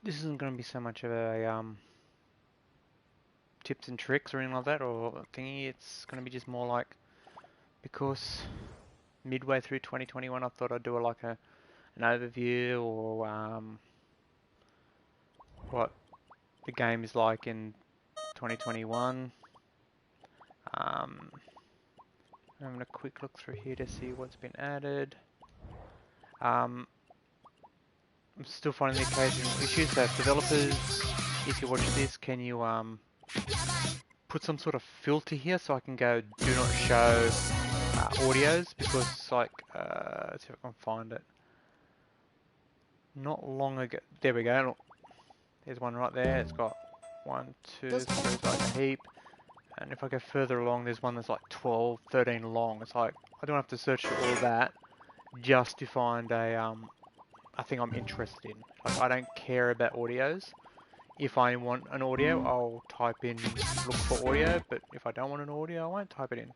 This isn't going to be so much of a tips and tricks or anything like that or thingy. It's going to be just more like, because midway through 2021 I thought I'd do an overview or what the game is like in 2021. I'm having a quick look through here to see what's been added. I'm still finding the occasional issues. So developers, if you watch this, can you put some sort of filter here so I can go do not show audios, because like let's see if I can find it. Not long ago, there we go. There's one right there. It's got 1, 2, so there's like a heap. And if I go further along, there's one that's like 12, 13 long. It's like I don't have to search through all that just to find a thing I'm interested in. Like I don't care about audios. If I want an audio, I'll type in look for audio, but if I don't want an audio, I won't type it in.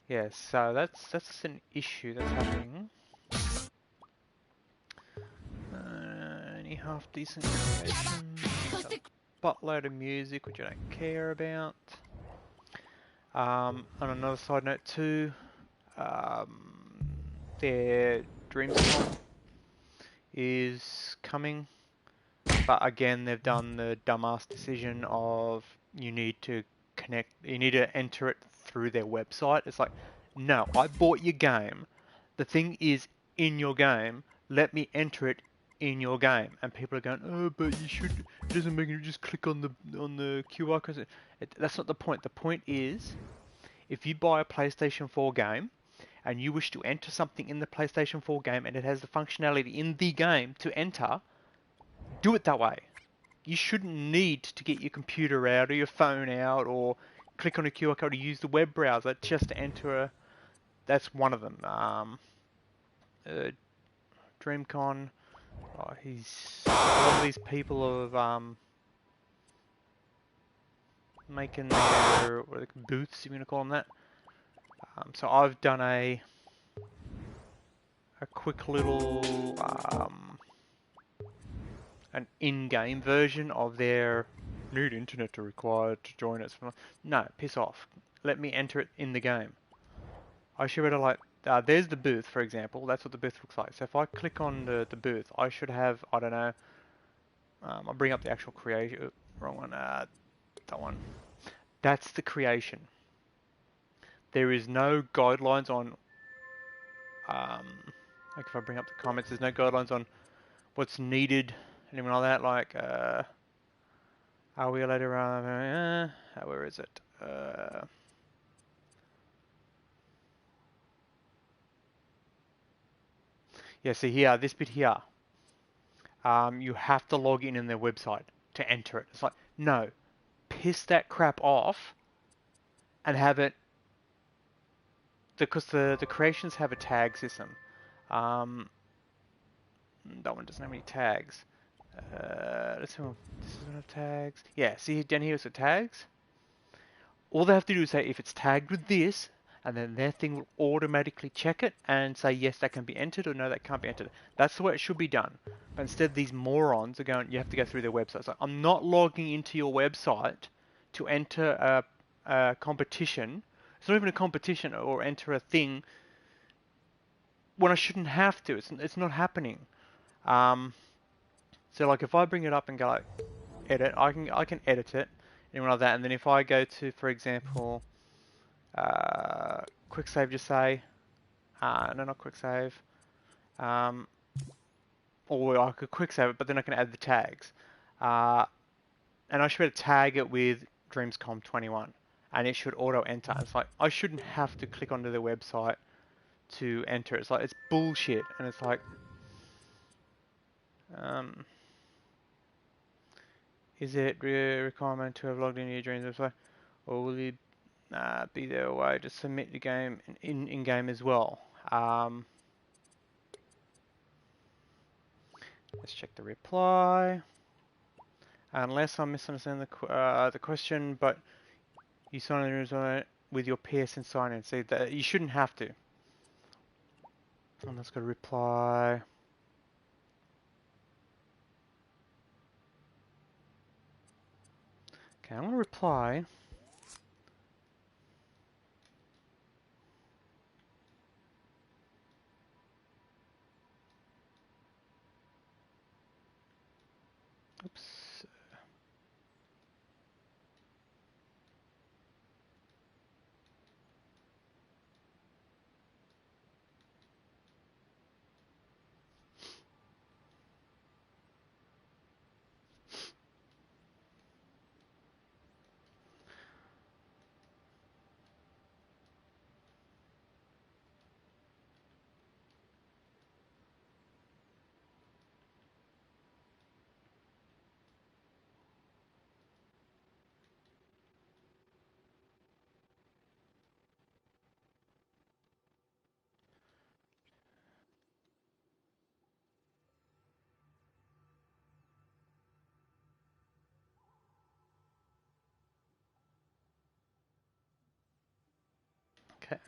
Yeah, so that's an issue that's happening. Any half decent creations, a buttload of music which I don't care about. On another side note too, their Dreamscom is coming, but again they've done the dumbass decision of you need to enter it through their website. It's like, no, I bought your game. The thing is in your game. Let me enter it in your game. And people are going, oh, but you should. It doesn't make you just click on the QR code. That's not the point. The point is, if you buy a PlayStation 4 game and you wish to enter something in the PlayStation 4 game and it has the functionality in the game to enter, do it that way. You shouldn't need to get your computer out or your phone out or click on a QR code or use the web browser just to enter a... That's one of them. DreamCon. Oh, a lot of these people have making their booths, if you're gonna call them that. So I've done a quick little an in-game version of their need internet to require to join us. No, piss off. Let me enter it in the game. I should be able to like, there's the booth, for example. That's what the booth looks like. So if I click on the booth, I should have, I don't know, I'll bring up the actual creation, wrong one, that one. That's the creation. There is no guidelines on, like if I bring up the comments, there's no guidelines on what's needed, anything like that, like, are we allowed to run, where is it? Yeah, see here, this bit here, you have to log in their website to enter it. It's like, no, piss that crap off and have it, because the creations have a tag system. That one doesn't have any tags. Let's see, this doesn't have tags. Yeah, see down here it's the tags. All they have to do is say if it's tagged with this, and then their thing will automatically check it and say yes, that can be entered, or no, that can't be entered. That's the way it should be done. But instead, these morons are going, you have to go through their website. So I'm not logging into your website to enter a competition. It's not even a competition or enter a thing when I shouldn't have to. It's not happening. So like if I bring it up and go like edit, I can edit it, anything like that. And then if I go to, for example, quick save, just say, no, not quick save, or I could quick save it, but then I can add the tags, and I should be able to tag it with Dreamscom 21, and it should auto enter. It's like I shouldn't have to click onto their website to enter. It's like it's bullshit, and it's like, is it a requirement to have logged into your Dreams website, or will you be there a way to submit the game in game as well? Let's check the reply. Unless I'm misunderstanding the question, but you sign in with your PSN sign in. See that you shouldn't have to. And let's go to reply. Okay, I'm gonna reply. Oops. Okay.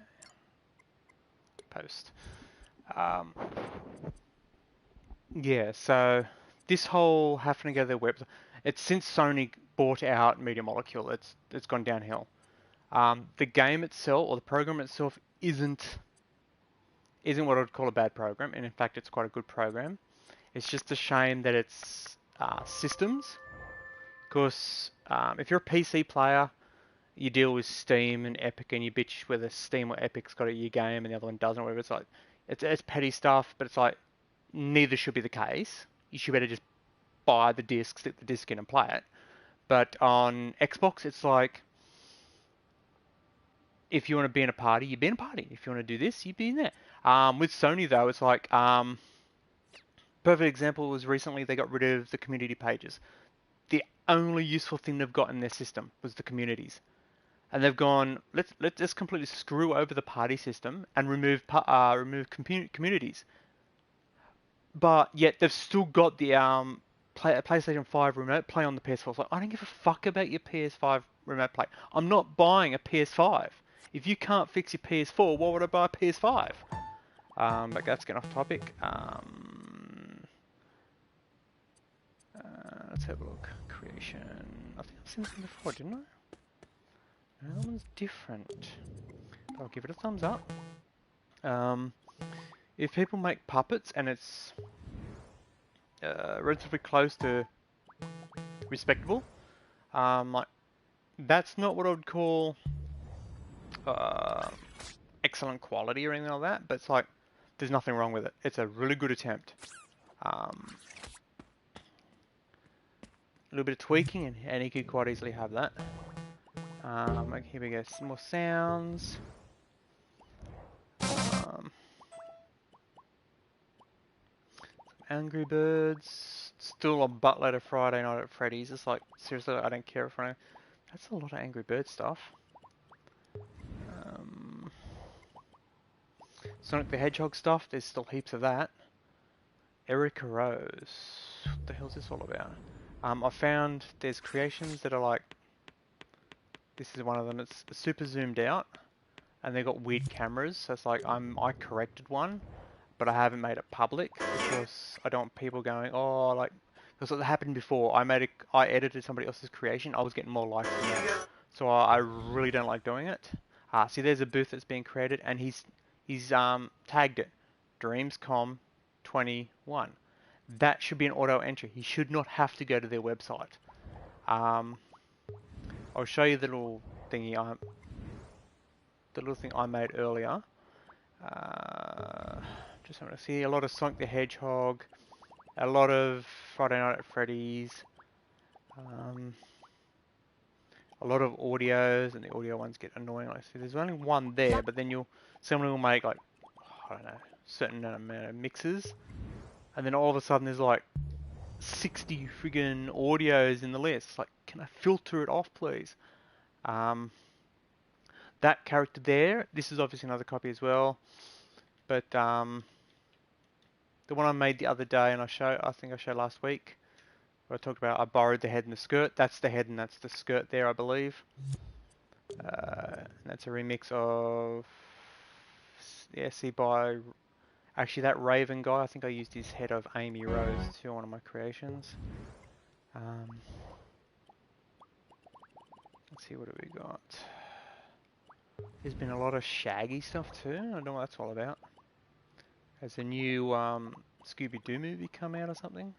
Post. Um, yeah, so this whole having to go to their website, it's since Sony bought out Media Molecule, it's gone downhill. The game itself or the program itself isn't what I'd call a bad program, and in fact, it's quite a good program. It's just a shame that it's systems, because if you're a PC player, you deal with Steam and Epic, and you bitch whether Steam or Epic's got your game and the other one doesn't, or whatever. It's like it's petty stuff, but it's like neither should be the case. You should better just buy the disc, stick the disc in, and play it. But on Xbox, it's like if you want to be in a party, you be in a party. If you want to do this, you be in there. With Sony though, it's like perfect example was recently they got rid of the community pages. The only useful thing they've got in their system was the communities, and they've gone let's just completely screw over the party system and remove communities. But yet they've still got the PlayStation 5 remote play on the PS4. It's like, I don't give a fuck about your PS5 remote play. I'm not buying a PS5. If you can't fix your PS4, why would I buy a PS5? But that's getting off topic. Let's have a look. Creation. I think I've seen this one before, didn't I? No, that one's different. I'll give it a thumbs up. If people make puppets and it's relatively close to respectable, like that's not what I would call uh, excellent quality or anything like that. But it's like there's nothing wrong with it. It's a really good attempt. A little bit of tweaking, and he could quite easily have that. Okay, here we go. Some more sounds. Angry Birds. Still a buttload of Friday Night at Freddy's. It's like, seriously, I don't care if I... That's a lot of Angry Bird stuff. Sonic the Hedgehog stuff, there's still heaps of that. Erica Rose. What the hell's this all about? I found there's creations that are like... This is one of them. It's super zoomed out. And they've got weird cameras. So it's like, I corrected one, but I haven't made it public because I don't want people going, oh, like, because it happened before. I edited somebody else's creation. I was getting more likes than that, so I really don't like doing it. See, there's a booth that's being created, and he's tagged it, Dreamscom 21. That should be an auto entry. He should not have to go to their website. I'll show you the little thingy, the little thing I made earlier. Just want to see a lot of Sonic the Hedgehog, a lot of Friday Night at Freddy's, a lot of audios, and the audio ones get annoying. Like, see, there's only one there, but then someone will make like, I don't know, certain amount of mixes, and then all of a sudden there's like 60 friggin' audios in the list. Like, can I filter it off, please? That character there, this is obviously another copy as well, but the one I made the other day, and I think I showed last week, where I talked about I borrowed the head and the skirt. That's the head and that's the skirt there, I believe. That's a remix of see by actually that Raven guy. I think I used his head of Amy Rose to one of my creations. Let's see, what have we got? There's been a lot of Shaggy stuff too. I don't know what that's all about. Has a new Scooby-Doo movie come out or something?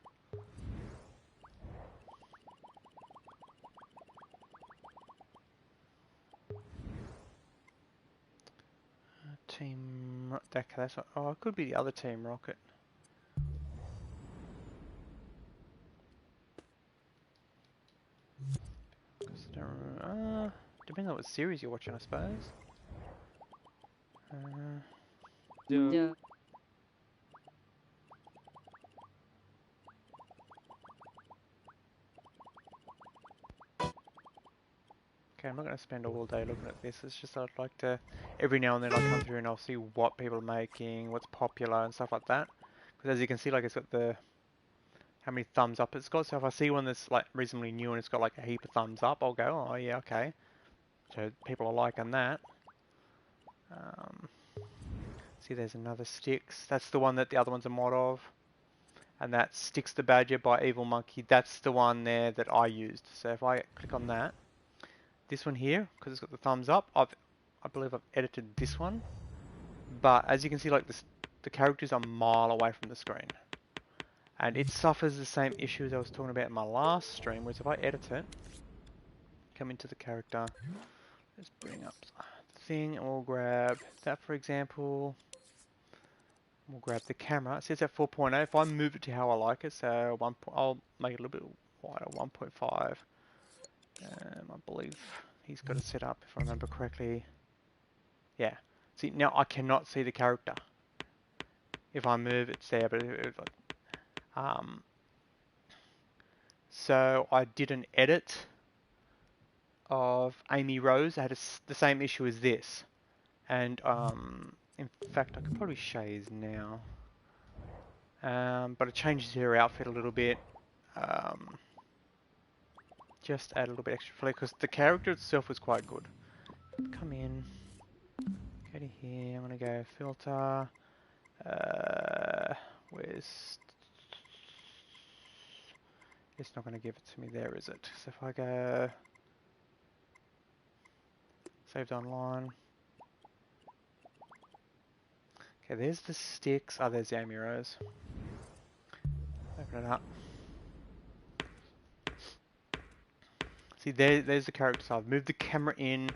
Team... That's what, oh, it could be the other Team Rocket. Depends on what series you're watching, I suppose. Yeah. Okay, I'm not going to spend all day looking at this. It's just I'd like to, every now and then I'll come through and I'll see what people are making, what's popular and stuff like that. Because as you can see, like it's got the, how many thumbs up it's got. So if I see one that's like reasonably new and it's got like a heap of thumbs up, I'll go, oh yeah, okay. So people are liking that. See, there's another Sticks. That's the one that the other one's a mod of. And that's Sticks the Badger by Evil Monkey. That's the one there that I used. So if I click on that, this one here, because it's got the thumbs up, I believe I've edited this one. But as you can see, like this, the characters are a mile away from the screen. And it suffers the same issues I was talking about in my last stream, whereas if I edit it, come into the character, let's bring up the thing, and we'll grab that for example. We'll grab the camera. See, it's at 4.0. If I move it to how I like it, so I'll make it a little bit wider, 1.5. I believe he's got it set up, if I remember correctly. Yeah. See, now I cannot see the character. If I move, it's there, but so I did an edit of Amy Rose. I had the same issue as this, and in fact, I could probably show you now. But it changes her outfit a little bit. Just add a little bit extra flair because the character itself was quite good. Come in, go to here. I'm gonna go filter. Where's? It's not gonna give it to me there, is it? So if I go saved online. Okay, there's the Sticks. Oh, there's the Amy Rose. Open it up. See, there's the character. So I've moved the camera in.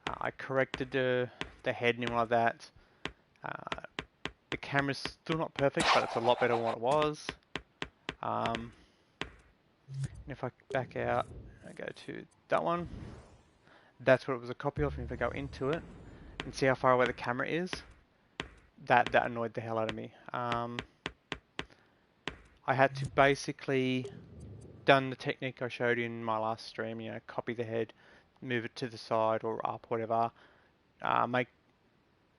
I corrected the head and all like that. The camera's still not perfect, but it's a lot better than what it was. And if I back out, I go to that one. That's what it was a copy of. And if I go into it and see how far away the camera is, that annoyed the hell out of me. I had to basically done the technique I showed you in my last stream. You know, copy the head, move it to the side or up, whatever. Make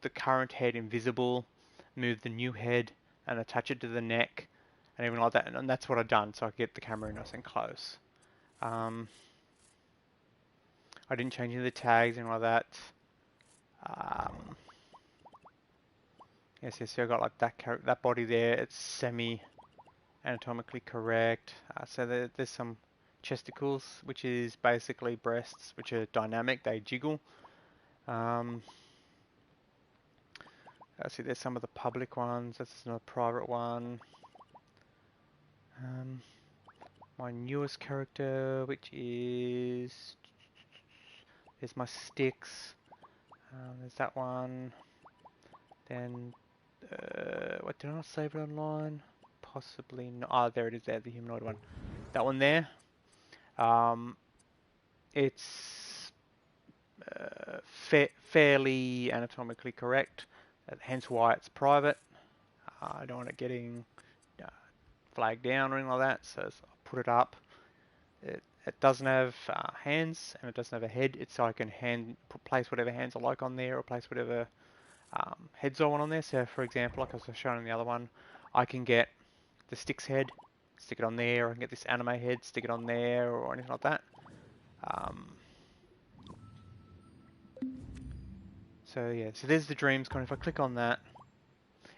the current head invisible, move the new head, and attach it to the neck, and even like that. And that's what I've done, so I could get the camera nice and close. I didn't change any of the tags and all that. Yes, so I got like that body there. It's semi-anatomically correct. So there's some chesticles, which is basically breasts, which are dynamic. They jiggle. I see there's some of the public ones. This is another private one. My newest character, which is... There's my Sticks. There's that one. Then... what, did I not save it online? Possibly not. Ah, there it is there, the humanoid one. That one there. It's fairly anatomically correct. Hence why it's private. I don't want it getting flagged down or anything like that, so I'll put it up. It doesn't have hands and it doesn't have a head. It's so I can place whatever hands I like on there or place whatever heads I want on there. So for example, like I was showing in the other one, I can get the Sticks head, stick it on there. I can get this anime head, stick it on there or anything like that. So yeah, so there's the Dreams Con. If I click on that,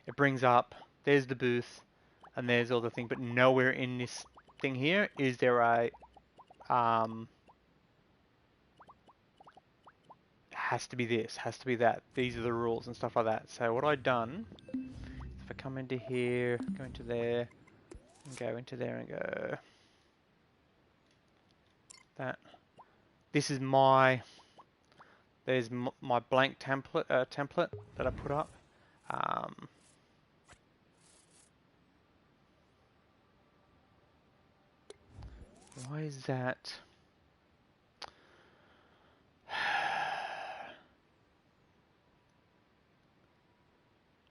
it brings up, there's the booth, and there's all the thing, but nowhere in this thing here is there a has to be this, has to be that. These are the rules and stuff like that. So what I've done, if I come into here, go into there, and go into there and go that. This is my, there's my blank template that I put up. Why is that?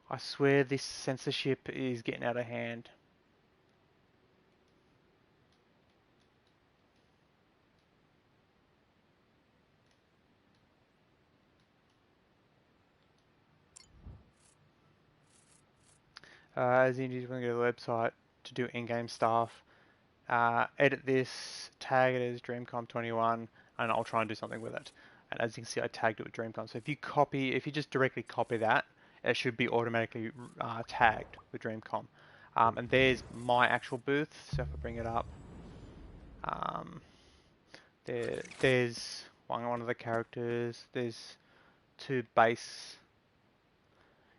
I swear this censorship is getting out of hand. As you just want to go to the website to do in-game stuff, edit this, tag it as Dreamcom21, and I'll try and do something with it. And as you can see, I tagged it with Dreamcom. So if you just directly copy that, it should be automatically tagged with Dreamcom. And there's my actual booth. So if I bring it up, there's one of the characters. There's two base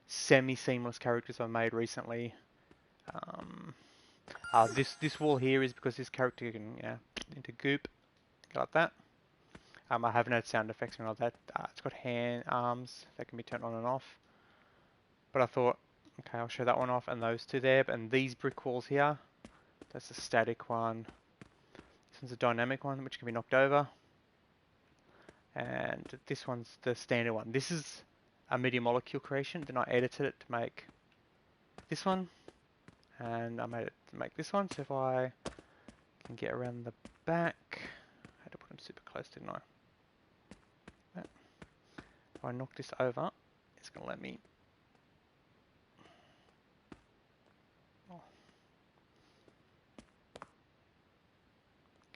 semi-seamless characters I made recently. This wall here is because this character can into goop, like that. I haven't had sound effects or anything like that. It's got arms that can be turned on and off. But I thought, okay, I'll show that one off and those two there. And these brick walls here, that's a static one. This one's a dynamic one, which can be knocked over. And this one's the standard one. This is a media molecule creation. Then I edited it to make this one. And I made it to make this one. So if I can get around the back, I had to put them super close, didn't I? If I knock this over, it's going to let me. Oh.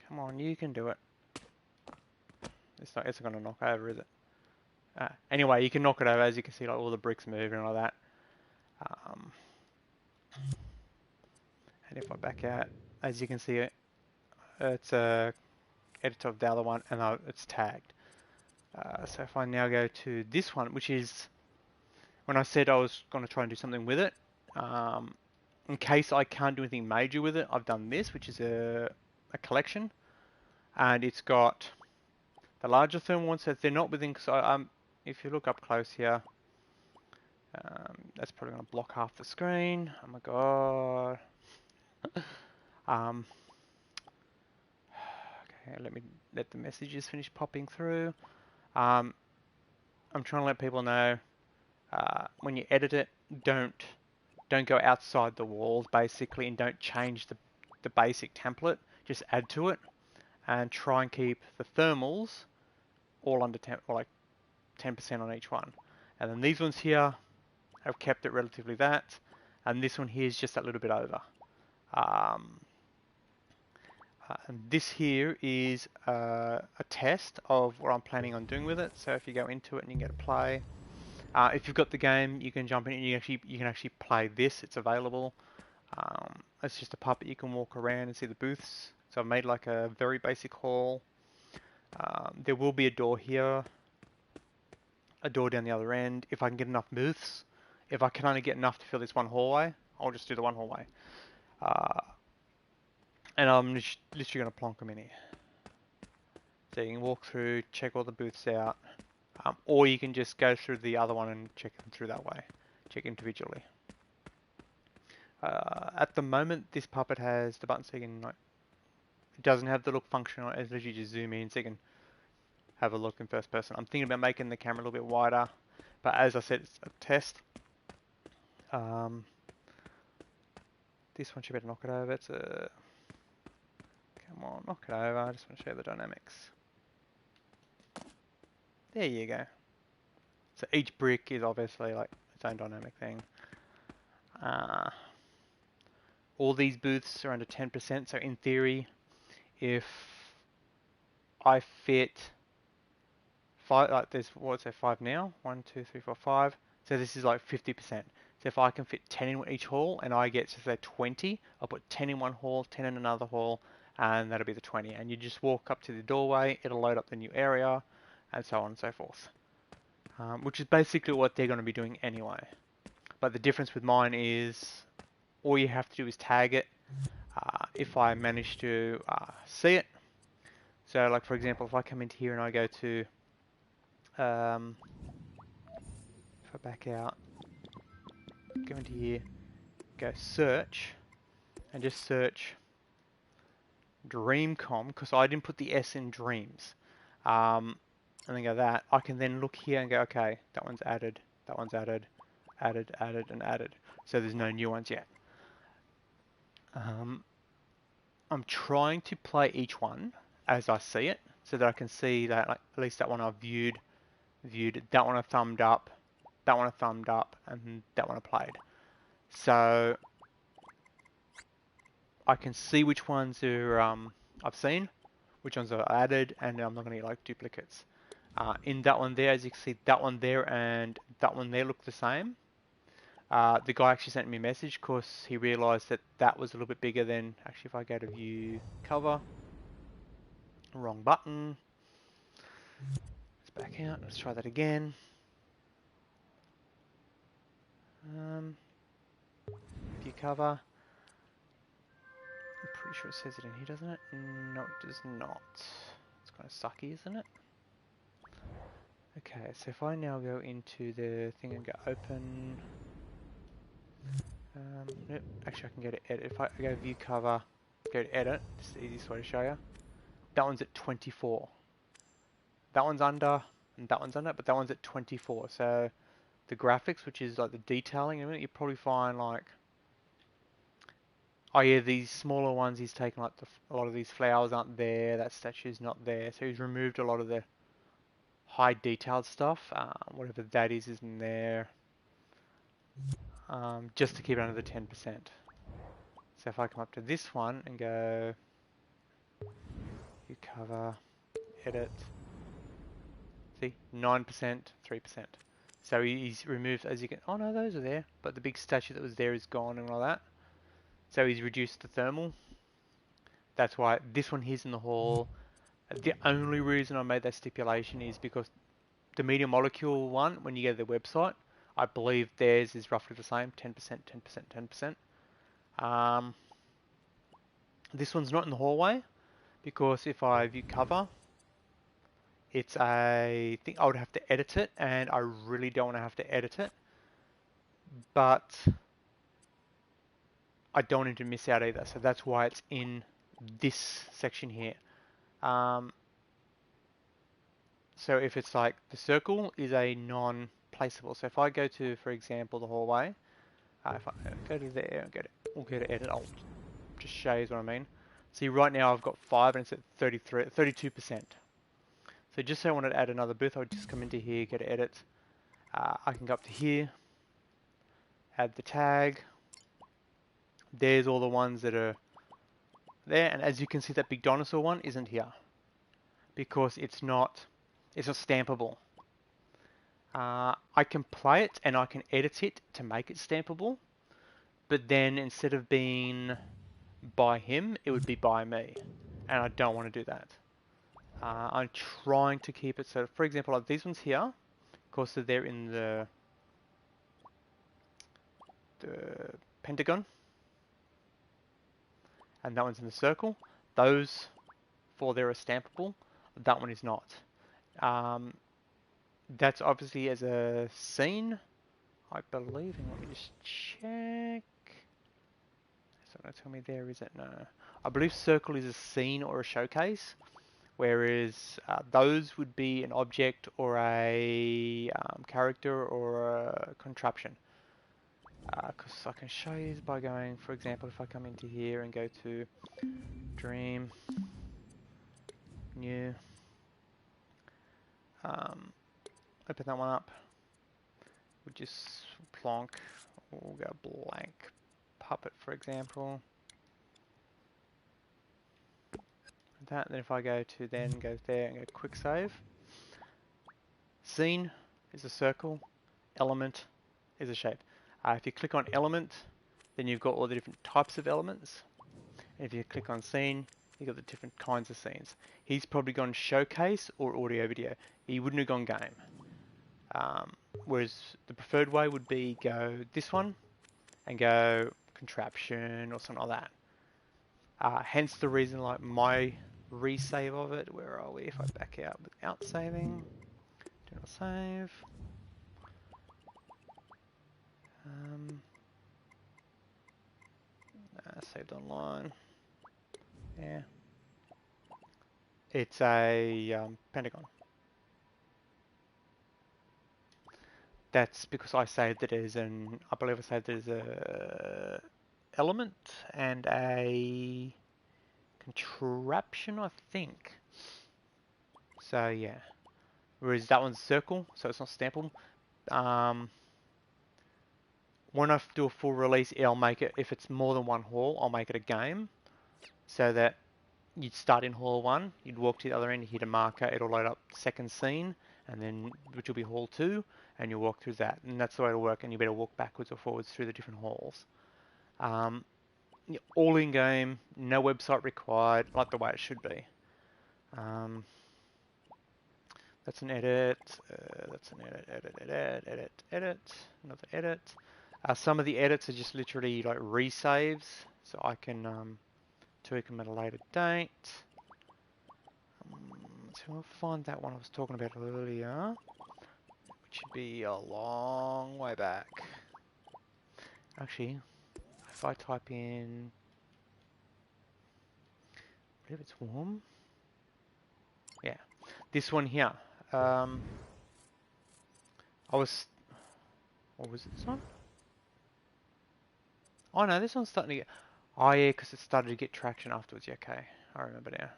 Come on, you can do it. It's not going to knock over, is it? Anyway, you can knock it over. As you can see, like all the bricks moving and all that. And if I back out, as you can see, it's a editor of the other one, and it's tagged. So if I now go to this one, which is when I said I was going to try and do something with it, in case I can't do anything major with it, I've done this, which is a collection, and it's got the larger thermal ones. So they're not within. So if you look up close here, that's probably going to block half the screen. Oh my god. Okay, let the messages finish popping through. I'm trying to let people know when you edit it, don't go outside the walls basically, and don't change the basic template. Just add to it, and try and keep the thermals all under 10, or like 10% on each one. And then these ones here have kept it relatively that, and this one here is just that little bit over. And this here is a test of what I'm planning on doing with it. So if you go into it and you get a play, if you've got the game, you can jump in and you can actually play this. It's available. It's just a puppet. You can walk around and see the booths. So I've made like a very basic hall. There will be a door here, a door down the other end. If I can get enough booths, if I can only get enough to fill this one hallway, I'll just do the one hallway. And I'm just literally going to plonk them in here. So you can walk through, check all the booths out, or you can just go through the other one and check them through that way. Check individually. At the moment, this puppet has the button so you can, like, it doesn't have the look function on it. It's literally just zoom in so you can have a look in first person. I'm thinking about making the camera a little bit wider, but as I said, it's a test. This one should better knock it over. It's a... Come on, knock it over. I just want to show you the dynamics. There you go. So each brick is obviously like its own dynamic thing. All these booths are under 10%, so in theory, if I fit 5, like there's, what's there, 5 now? 1, 2, 3, 4, 5. So this is like 50%. So if I can fit 10 in each hall and I get to say 20, I'll put 10 in one hall, 10 in another hall, and that'll be the 20. And you just walk up to the doorway, it'll load up the new area, and so on and so forth. which is basically what they're going to be doing anyway. But the difference with mine is all you have to do is tag it if I manage to see it. So like for example, if I come into here and I go to, if I back out, go into here, go search, and just search Dreamcom, because I didn't put the S in Dreams. And then go that, I can then look here and go, okay, that one's added, that one's added, added, added, and added. So there's no new ones yet. I'm trying to play each one as I see it, so that I can see that like, at least that one I've viewed, that one I thumbed up, that one I thumbed up, and that one I played. So I can see which ones are I've seen, which ones are added, and I'm not going to get like duplicates. In that one there, as you can see, that one there and that one there look the same. The guy actually sent me a message because he realized that that was a little bit bigger than, actually if I go to view cover, wrong button, let's back out, let's try that again. View cover, I'm pretty sure it says it in here, doesn't it? No, it does not. It's kind of sucky, isn't it? Okay, so if I now go into the thing and go open, nope, actually I can go to edit. If I go view cover, go to edit, it's the easiest way to show you. That one's at 24. That one's under, and that one's under, but that one's at 24. So the graphics, which is like the detailing, you probably find like, oh yeah, these smaller ones he's taken like a lot of these flowers aren't there, that statue's not there, so he's removed a lot of the high detailed stuff, whatever that is isn't there, just to keep it under the 10%. So if I come up to this one and go, you cover, edit, see, 9%, 3%. So he's removed, as you can, oh no, those are there, but the big statue that was there is gone and all that. So he's reduced the thermal. That's why this one here's in the hall. The only reason I made that stipulation is because the medium molecule one, when you go to the website, I believe theirs is roughly the same, 10%, 10%, 10%. This one's not in the hallway, because if I view cover, it's a thing I would have to edit it, and I really don't want to have to edit it. But I don't want to miss out either, so that's why it's in this section here. So if it's like the circle is a non-placeable, so if I go to, for example, the hallway, if I go to there and we'll go to edit, I'll just show you what I mean. See, right now I've got 5 and it's at 32%. So just say I wanted to add another booth, I would just come into here, go to edit. I can go up to here, add the tag. There's all the ones that are there, and as you can see, that big dinosaur one isn't here because it's not stampable. I can play it and I can edit it to make it stampable, but then instead of being by him, it would be by me, and I don't want to do that. I'm trying to keep it so, for example, like these ones here, of course they're in the pentagon, and that one's in the circle. Those 4 there are stampable, that one is not. That's obviously as a scene, I believe, and let me just check. It's not going to tell me there, is it? No. I believe circle is a scene or a showcase, whereas those would be an object or a character or a contraption. Because I can show you by going, for example, if I come into here and go to Dream, New, open that one up, we'll just plonk, we'll go blank puppet, for example. That, then if I go to then go there and go quick save, scene is a circle, element is a shape. If you click on element, then you've got all the different types of elements. And if you click on scene, you've got the different kinds of scenes. He's probably gone showcase or audio video. He wouldn't have gone game. Whereas the preferred way would be go this one and go contraption or something like that. Hence the reason, like my resave of it. Where are we? If I back out without saving, do not save. Saved online. Yeah. It's a pentagon. That's because I saved it as I believe I saved it as a element and a contraption, I think. So yeah. Whereas that one's circle, so it's not stampable. When I do a full release, I'll make it, if it's more than one hall, I'll make it a game. So that you'd start in hall 1, you'd walk to the other end, hit a marker, it'll load up second scene, and then which will be hall 2, and you'll walk through that. And that's the way it'll work, and you better walk backwards or forwards through the different halls. All in game, no website required, like the way it should be. That's an edit, that's an edit, another edit. Some of the edits are just literally like resaves, so I can tweak them at a later date. So I'll find that one I was talking about earlier, which should be a long way back. Actually, if I type in, I believe it's warm. Yeah, this one here. What was it, this one? Oh no, this one's starting to get, oh yeah, because it started to get traction afterwards. Yeah, okay, I remember now.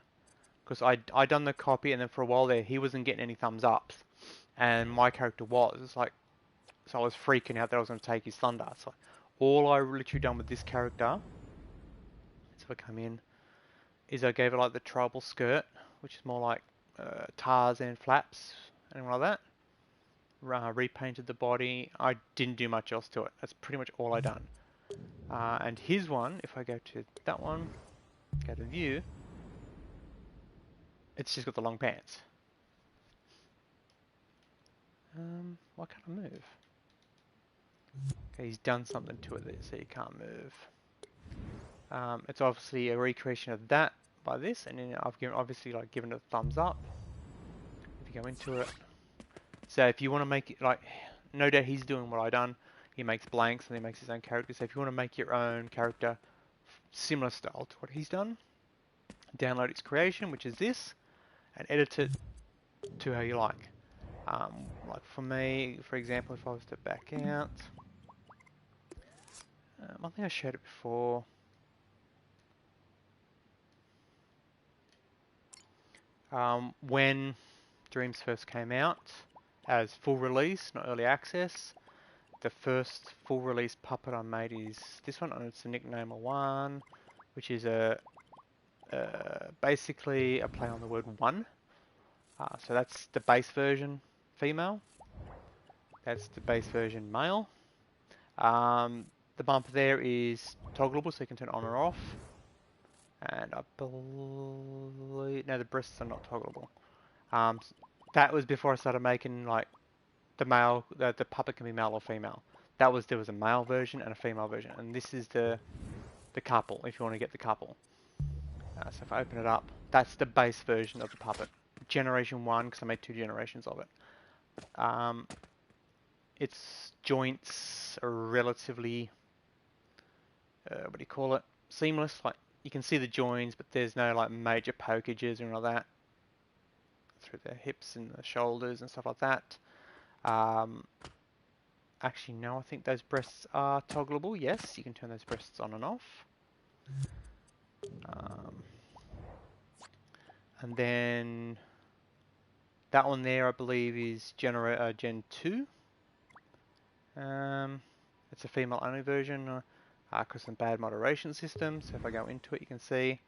Because I done the copy, and then for a while there, he wasn't getting any thumbs ups, and my character was like, so I was freaking out that I was going to take his thunder. So all I literally done with this character, so if I come in, is I gave it like the tribal skirt, which is more like Tarzan flaps, anything like that. Repainted the body. I didn't do much else to it. That's pretty much all I done. And his one, if I go to that one, go to view, it's just got the long pants. Why can't I move? Okay, he's done something to it there, so you can't move. It's obviously a recreation of that by this, and then I've obviously given it a thumbs up. If you go into it, so if you want to make it like, no doubt he's doing what I done. He makes blanks and he makes his own character. So if you want to make your own character similar style to what he's done, download its creation, which is this, and edit it to how you like. Like for me, for example, if I was to back out, I think I showed it before. When Dreams first came out as full release, not early access, the first full release puppet I made is this one, and it's a nickname of one, which is basically a play on the word one. So that's the base version female. That's the base version male. The bumper there is toggleable, so you can turn it on or off. And I believe, no, the breasts are not toggleable. That was before I started making like the male, the puppet can be male or female. There was a male version and a female version, and this is the couple, if you want to get the couple. So if I open it up, that's the base version of the puppet. Generation 1, because I made 2 generations of it. Its joints are relatively, what do you call it? Seamless. Like you can see the joins, but there's no like major pokages or all that through the hips and the shoulders and stuff like that. Actually, no, I think those breasts are toggleable. Yes, you can turn those breasts on and off. And then that one there, I believe, is Gen 2. It's a female-only version because some bad moderation system. So if I go into it, you can see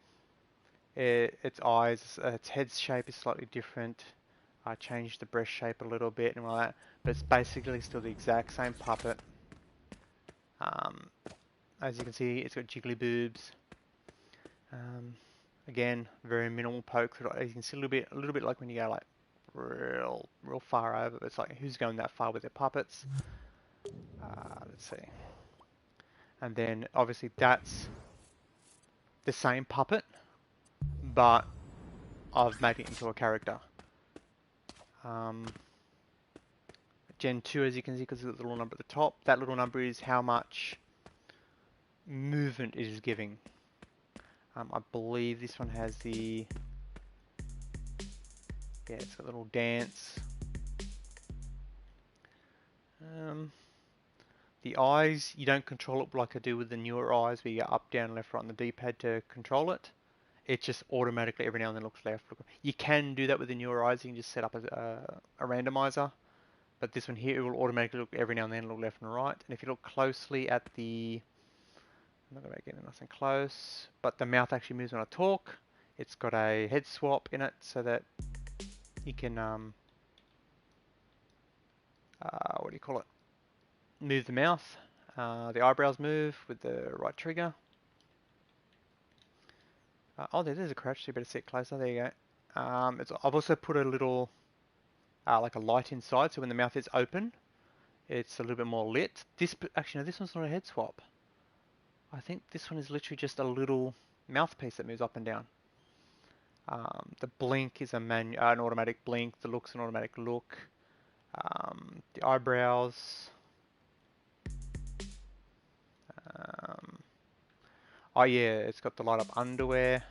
its eyes, its head shape is slightly different. I changed the breast shape a little bit and all that, but it's basically still the exact same puppet. As you can see, it's got jiggly boobs. Again, very minimal poke. You can see a little bit like when you go like real far over. It's like, who's going that far with their puppets? Let's see. And then obviously that's the same puppet, but I've made it into a character. Gen 2, as you can see, because there's a little number at the top, that little number is how much movement it is giving. I believe this one has the, yeah, it's got a little dance. The eyes, you don't control it like I do with the newer eyes, where you go up, down, left, right on the D-pad to control it. It just automatically every now and then looks left. You can do that with the newer eyes. You can just set up a randomizer. But this one here, it will automatically look every now and then, look left and right. And if you look closely at the, I'm not going to get it nice and close, but the mouth actually moves when I talk. It's got a head swap in it so that you can, what do you call it? Move the mouth. The eyebrows move with the right trigger. Oh, there's a crouch, so you better sit closer. There you go. I've also put a little, like a light inside, so when the mouth is open, it's a little bit more lit. Actually, no, this one's not a head swap. I think this one is literally just a little mouthpiece that moves up and down. The blink is an automatic blink. The look's an automatic look. The eyebrows. Oh yeah, it's got the light up underwear.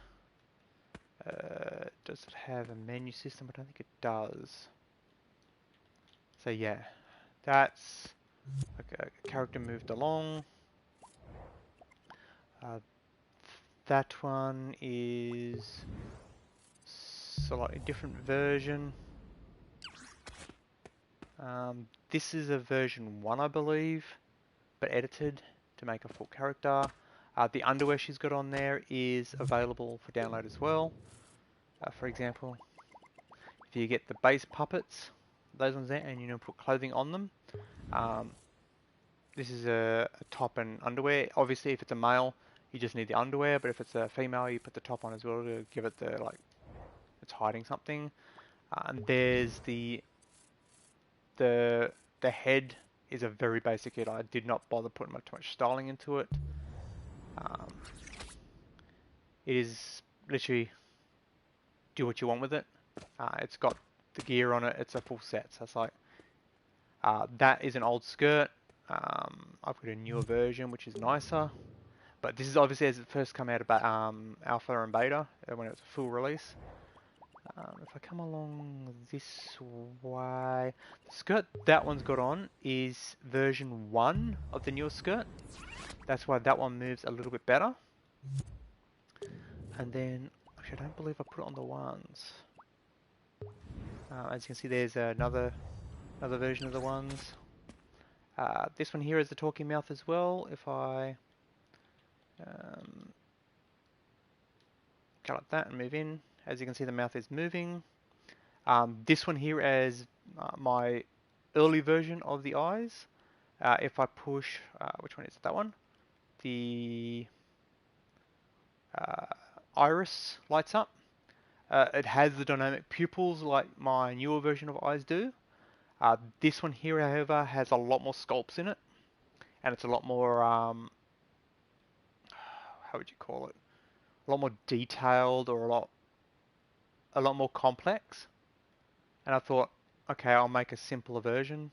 Does it have a menu system? I don't think it does. So yeah, that's okay, a character moved along. That one is slightly different version. This is a version 1, I believe, but edited to make a full character. The underwear she's got on there is available for download as well. For example, if you get the base puppets, those ones there, and you put clothing on them, this is a top and underwear. Obviously, if it's a male, you just need the underwear, but if it's a female, you put the top on as well to give it the, like, it's hiding something. And there's the head is a very basic head. I did not bother putting too much styling into it. It is literally do what you want with it. It's got the gear on it. It's a full set. So it's like, that is an old skirt. I've got a newer version, which is nicer. But this is obviously as it first come out about alpha and beta, when it was a full release. If I come along this way, the skirt that one's got on is version 1 of the newer skirt. That's why that one moves a little bit better. And then, actually I don't believe I put it on the ones. As you can see, there's another version of the ones. This one here is the talking mouth as well. If I cut like that and move in, as you can see the mouth is moving. This one here is my early version of the eyes. If I push, which one is it? That one? The iris lights up. It has the dynamic pupils like my newer version of eyes do. This one here, however, has a lot more sculpts in it, and it's a lot more, how would you call it? A lot more detailed, or a lot more complex. And I thought, okay, I'll make a simpler version.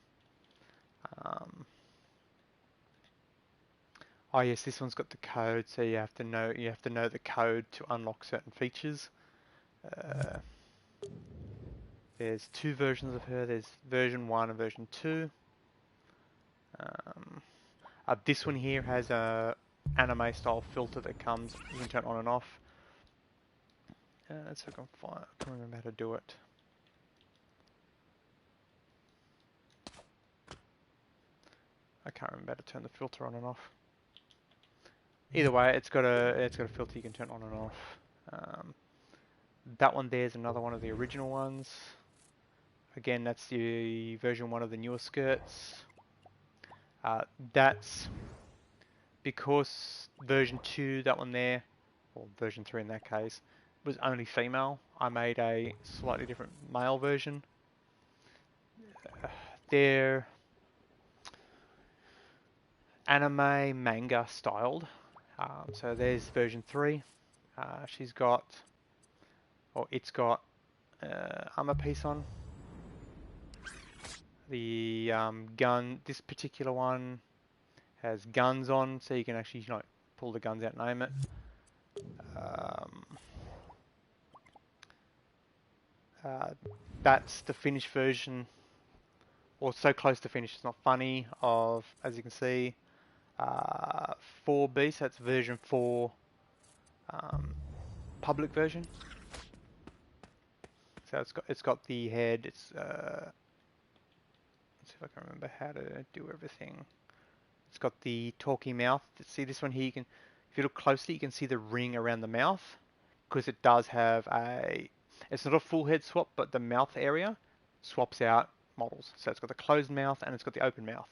Oh yes, this one's got the code, so you have to know the code to unlock certain features. There's 2 versions of her. There's version 1 and version 2. This one here has a anime style filter that comes, you can turn on and off. Let's see if I can remember how to do it. I can't remember how to turn the filter on and off. Either way, it's got a filter you can turn on and off. That one there is another one of the original ones. Again, that's the version 1 of the newer skirts. That's because version 2, that one there, or version 3 in that case, was only female. I made a slightly different male version. they're anime manga styled. So there's version 3. She's got, or it's got, armor piece on. The gun, this particular one has guns on, so you can actually pull the guns out and aim it. That's the finished version, or so close to finish, it's not funny, of, as you can see, 4B, so that's version 4 public version. So it's got the head, it's let's see if I can remember how to do everything. It's got the talky mouth. See this one here, you can, if you look closely, you can see the ring around the mouth, because it does have a, it's not a full head swap, but the mouth area swaps out models. So it's got the closed mouth and it's got the open mouth.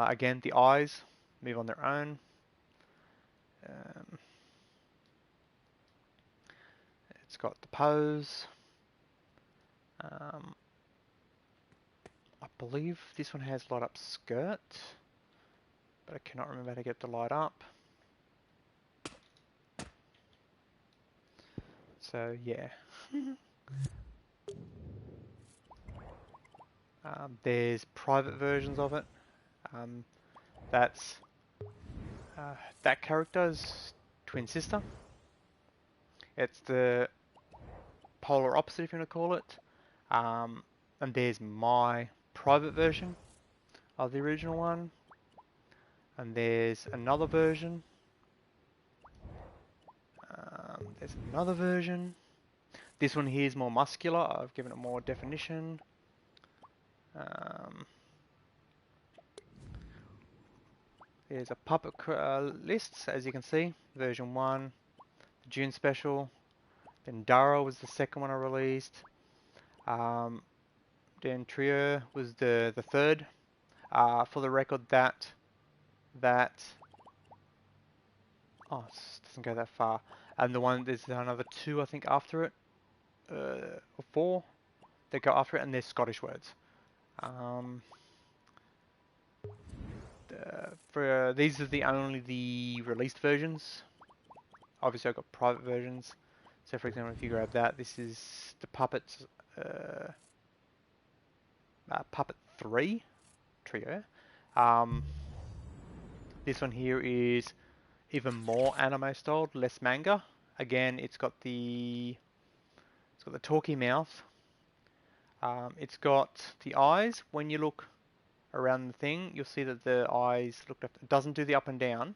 Again, the eyes move on their own. It's got the pose. I believe this one has light up skirt, but I cannot remember how to get the light up. So yeah. There's private versions of it. That's that character's twin sister. It's the polar opposite, if you want to call it. And there's my private version of the original one. And there's another version. There's another version. This one here is more muscular. I've given it more definition. There's a puppet list, as you can see. Version 1, the June special. Then Dara was the second one I released. Then Trio was the third. For the record, that oh, it doesn't go that far. And the one, there's another 2, I think, after it, or 4 that go after it, and they're Scottish words. These are only the released versions. Obviously, I've got private versions. So, for example, if you grab that, this is the Puppets, Puppet 3 Trio. This one here is even more anime styled, less manga. Again, it's got the talky mouth. It's got the eyes. When you look around the thing, you'll see that the eyes look left. It doesn't do the up and down,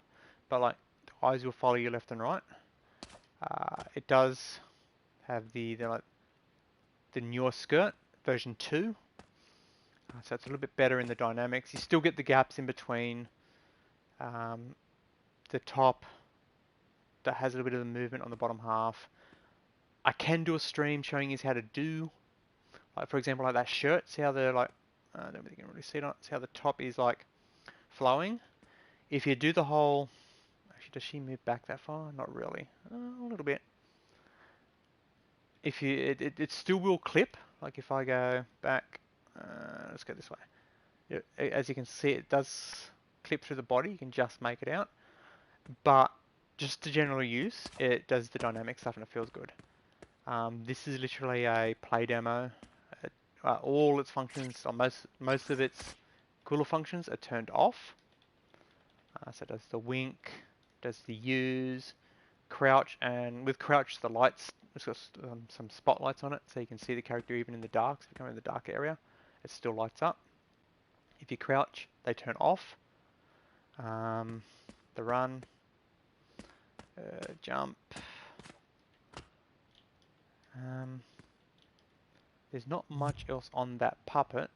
but like the eyes will follow you left and right. It does have the newer skirt, version 2. So it's a little bit better in the dynamics. You still get the gaps in between the top that has a little bit of the movement on the bottom half. I can do a stream showing you how to do, like for example, like that shirt. See how they're like, I don't think you can really see it on it. See how the top is like flowing. If you do the whole, actually, does she move back that far? Not really, a little bit. If you, it still will clip. Like if I go back, let's go this way. As you can see, it does clip through the body. You can just make it out, but just to general use, it does the dynamic stuff and it feels good. This is literally a play demo. All its functions, or most of its cooler functions, are turned off. So it does the wink, does the use, crouch, and with crouch the lights, it's got some spotlights on it, so you can see the character even in the dark. So if you come in the dark area, it still lights up. If you crouch, they turn off. The run, jump. There's not much else on that puppet,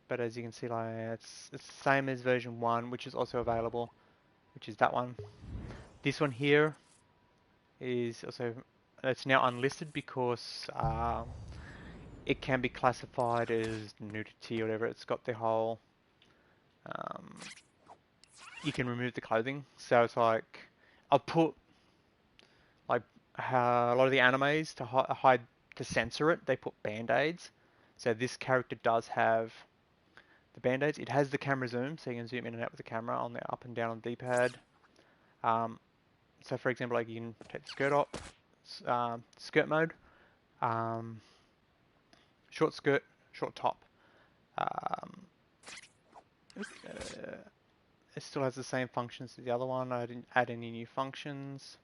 but as you can see, like it's the same as version 1, which is also available, which is that one. This one here is also, it's now unlisted because it can be classified as nudity or whatever. It's got the whole, you can remove the clothing, so it's like, I'll put like a lot of the animes to hide, to censor it, they put band-aids. So this character does have the band-aids. It has the camera zoom, so you can zoom in and out with the camera on the up and down on the D-pad. So for example, like you can take the skirt off, skirt mode, um, short skirt, short top. Um, it still has the same functions as the other one. I didn't add any new functions.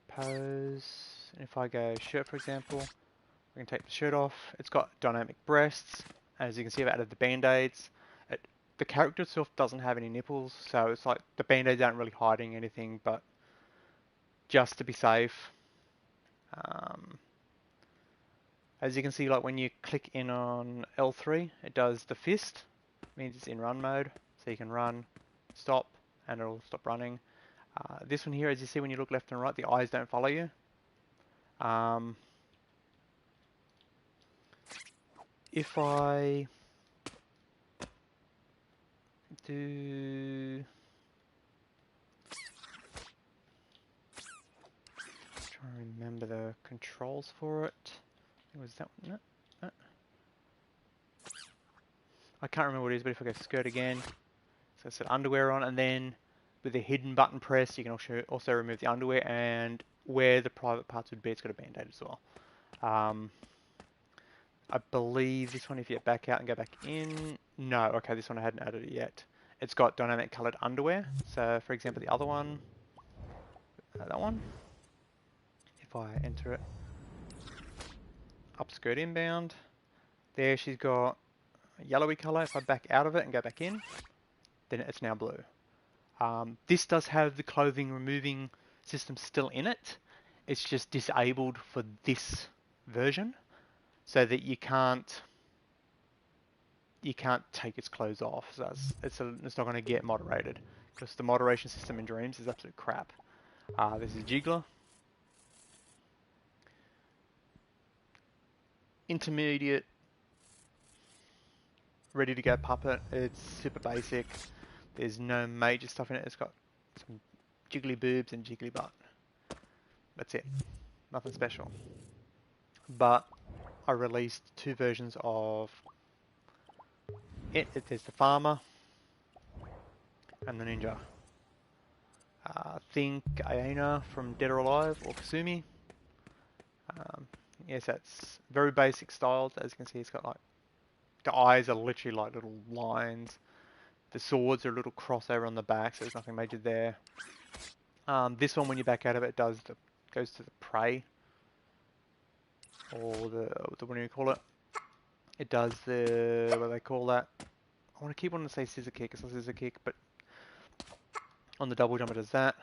Pose. If I go shirt, for example, we can take the shirt off. It's got dynamic breasts. As you can see, I've added the band-aids. The character itself doesn't have any nipples, so it's like the band-aids aren't really hiding anything, but just to be safe. As you can see, like when you click in on L3, it does the fist. It means it's in run mode, so you can run, stop, and it'll stop running. This one here, as you see when you look left and right, the eyes don't follow you. If I do... trying to remember the controls for it. Was that one? No. I can't remember what it is, but if I go skirt again, so I set underwear on, and then with the hidden button press, you can also remove the underwear, and where the private parts would be, it's got a band-aid as well. I believe this one, if you get back out and go back in, no, okay, this one I hadn't added it yet. It's got dynamic colored underwear. So for example, the other one, that one, if I enter it, up skirt inbound, there she's got a yellowy color. If I back out of it and go back in, then it's now blue. This does have the clothing removing system still in it. It's just disabled for this version, so that you can't take its clothes off. So it's not going to get moderated, because the moderation system in Dreams is absolute crap. This is Jiggler. Intermediate, ready to go puppet. It's super basic. There's no major stuff in it. It's got some jiggly boobs and jiggly butt. That's it. Nothing special. But I released 2 versions of it. There's the Farmer and the Ninja. Think Aina from Dead or Alive, or Kasumi. Yes, that's very basic styled. As you can see, it's got like, the eyes are literally like little lines. The swords are a little crossover on the back, so there's nothing major there. This one, when you back out of it, goes to the prey, or the what do you call it? It does the, what do they call that? I want to keep wanting to say scissor kick. It's not scissor kick, but on the double jump it does that.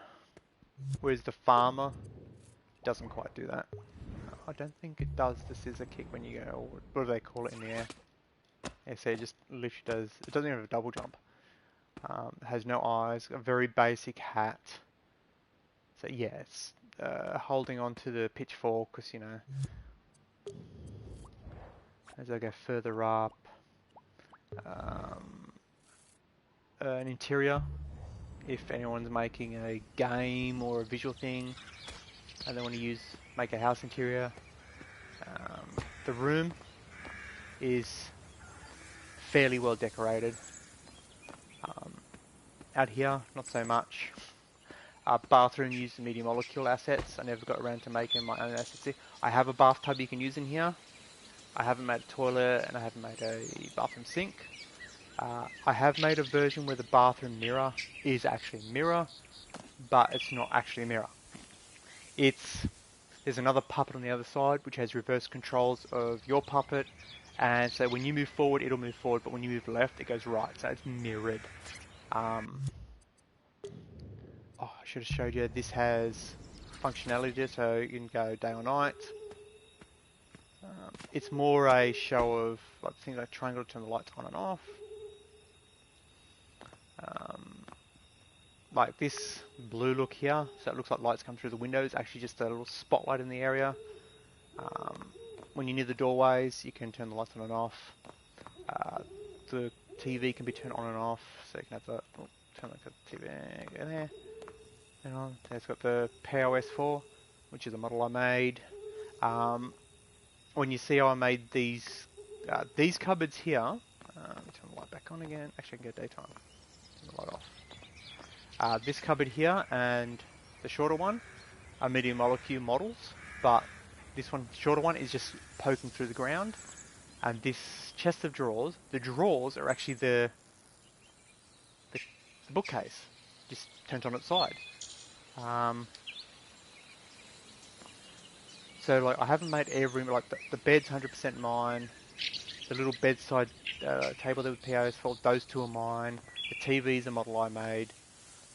Whereas the Farmer doesn't quite do that. I don't think it does the scissor kick when you go, what do they call it in the air? Yeah, so it just literally does, it doesn't even have a double jump. It has no eyes, a very basic hat. So yeah, it's holding on to the pitchfork, because, you know, as I go further up, an interior, if anyone's making a game or a visual thing and they want to make a house interior. The room is fairly well decorated. Out here, not so much. Bathroom used the Media Molecule assets. I never got around to making my own assets here. I have a bathtub you can use in here. I haven't made a toilet, and I haven't made a bathroom sink. I have made a version where the bathroom mirror is actually a mirror, but it's not actually a mirror. There's another puppet on the other side which has reverse controls of your puppet, and so when you move forward, it'll move forward, but when you move left, it goes right, so it's mirrored. I should have showed you, this has functionality, so you can go day or night. It's more a show of like things like triangle to turn the lights on and off. Like this blue look here, so it looks like lights come through the windows, actually just a little spotlight in the area. When you're near the doorways, you can turn the lights on and off. The TV can be turned on and off, so you can have the, turn like the TV, go there. Hang on. It's got the POS4, which is a model I made. When you see how I made these cupboards here, let me turn the light back on again. Actually, I can go daytime. Turn the light off. This cupboard here and the shorter one are medium molecule models, but this one, shorter one, is just poking through the ground. And this chest of drawers, the drawers are actually the bookcase, just turned on its side. So like I haven't made every, like the bed's 100% mine. The little bedside table there with POS for, those two are mine. The TV's a model I made.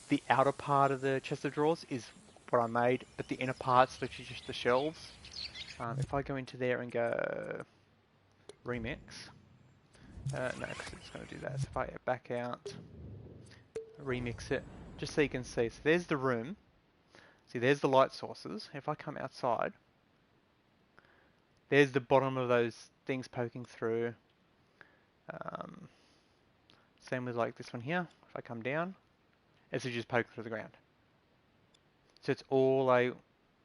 The outer part of the chest of drawers is what I made, but the inner part's literally just the shelves. If I go into there and go remix, no, because it's going to do that. So if I back out, remix it, just so you can see. So there's the room. See, there's the light sources. If I come outside, there's the bottom of those things poking through. Same with like this one here. If I come down, it's just poking through the ground. So it's all like,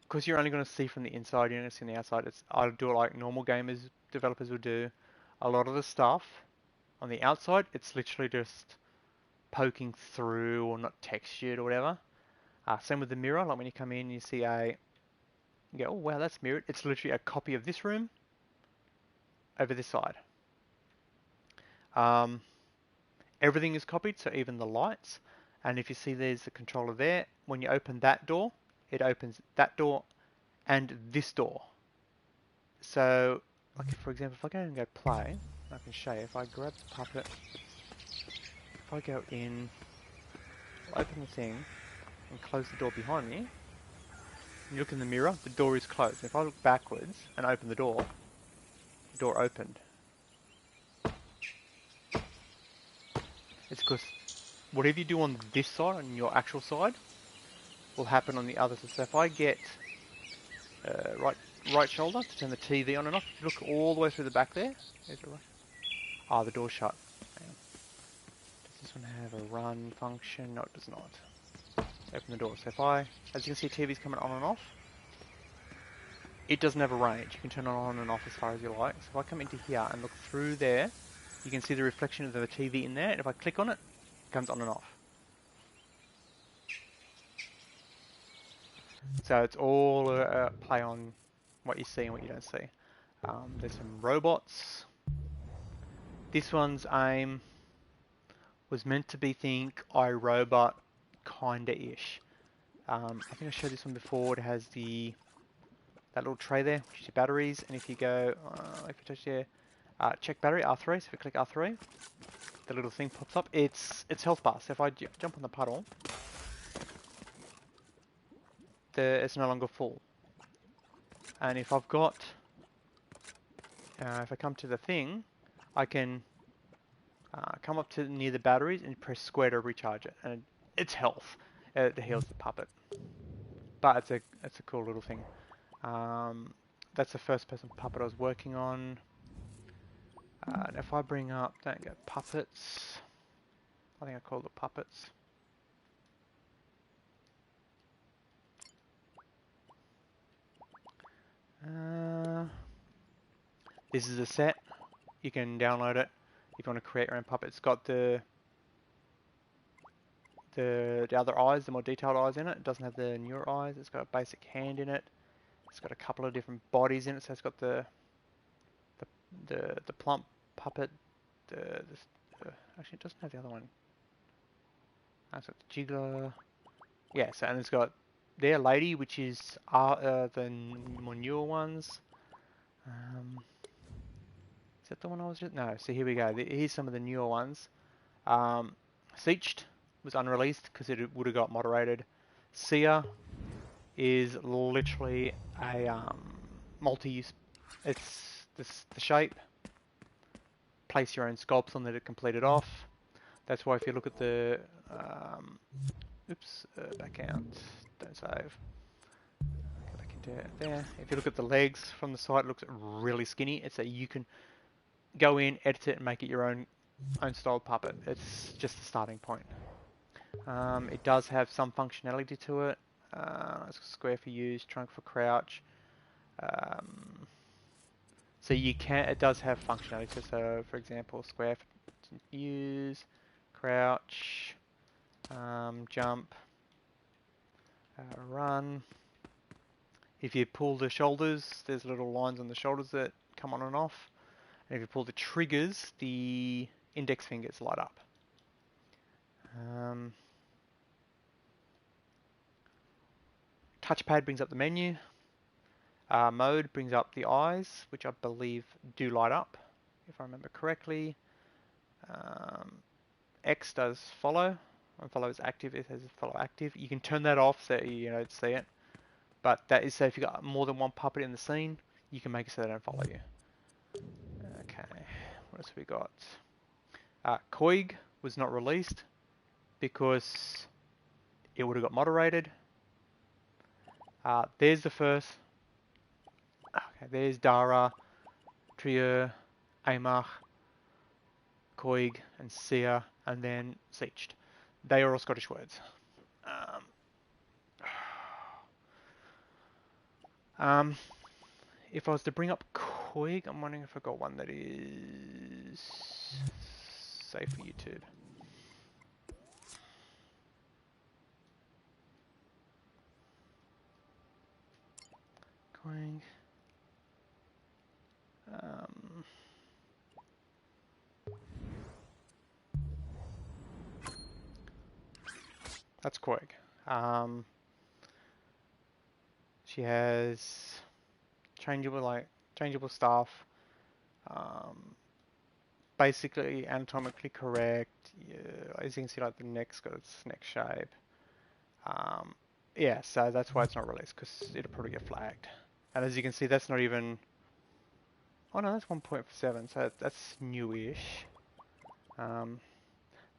because you're only going to see from the inside, you're not going to see on the outside. I'll do it like normal gamers, developers would do. A lot of the stuff on the outside, it's literally just poking through or not textured or whatever. Same with the mirror, like when you come in, you see you go, oh wow, that's mirrored. It's literally a copy of this room over this side. Everything is copied, so even the lights. And if you see there's a controller there, when you open that door, it opens that door and this door. So, like for example, if I go and go play, I can show you. If I grab the puppet, if I go in, open the thing, and close the door behind me, you look in the mirror, the door is closed. If I look backwards and open the door opened. It's because whatever you do on this side, on your actual side, will happen on the other side. So if I get right shoulder to turn the TV on and off, if you look all the way through the back there, the door's shut. Hang on. Does this one have a run function? No, it does not. Open the door. So if I, as you can see, TV's coming on and off. It doesn't have a range. You can turn it on and off as far as you like. So if I come into here and look through there, you can see the reflection of the TV in there. And if I click on it, it comes on and off. So it's all a play on what you see and what you don't see. There's some robots. This one's aim was meant to be, think, iRobot kinda-ish. I think I showed this one before. It has that little tray there, which is your batteries. And if you go, if you touch there, check battery, R3. So if you click R3, the little thing pops up. It's health bar. So if I jump on the puddle, it's no longer full. And if I've got, if I come to the thing, I can come up to near the batteries and press square to recharge it, and it's health. It heals the puppet. But it's a cool little thing. That's the first person puppet I was working on. And if I bring up, don't go puppets. I think I called it puppets. This is a set. You can download it if you want to create your own puppet. It's got the other eyes, the more detailed eyes in it. It doesn't have the newer eyes. It's got a basic hand in it. It's got a couple of different bodies in it. So it's got the plump puppet. Actually, it doesn't have the other one. It's got the jiggler. Yeah, so and it's got their lady, which is the more newer ones. Is that the one I was just? No. So here we go. Here's some of the newer ones. Seached was unreleased because it would have got moderated. Sia is literally a multi-use. It's the shape. Place your own sculpts on that to complete it off. That's why if you look at the back out, don't save. Go back into there. If you look at the legs from the side, it looks really skinny. It's that you can go in, edit it, and make it your own style puppet. It's just the starting point. It does have some functionality to it. Square for use, trunk for crouch. Um, so you can, it does have functionality. So for example, square for use, crouch, jump, run. If you pull the shoulders, there's little lines on the shoulders that come on and off. And if you pull the triggers, the index fingers light up. Touchpad brings up the menu. Mode brings up the eyes, which I believe do light up, if I remember correctly. X does follow. When follow is active, it says follow active. You can turn that off so you don't see it. But that is so if you've got more than one puppet in the scene, you can make it so they don't follow you. Okay, what else have we got? Koig was not released because it would have got moderated. There's the first. Okay, there's Dara, Trier, Amach, Koig, and Sia, and then Seached. They are all Scottish words. If I was to bring up Koig, I'm wondering if I got one that is safe for YouTube. Koig. That's Koig. She has changeable stuff. Basically anatomically correct. Yeah, as you can see, like the neck's got its neck shape. Yeah, so that's why it's not released, because it'll probably get flagged. And as you can see, that's not even. Oh no, that's 1.7, so that's newish.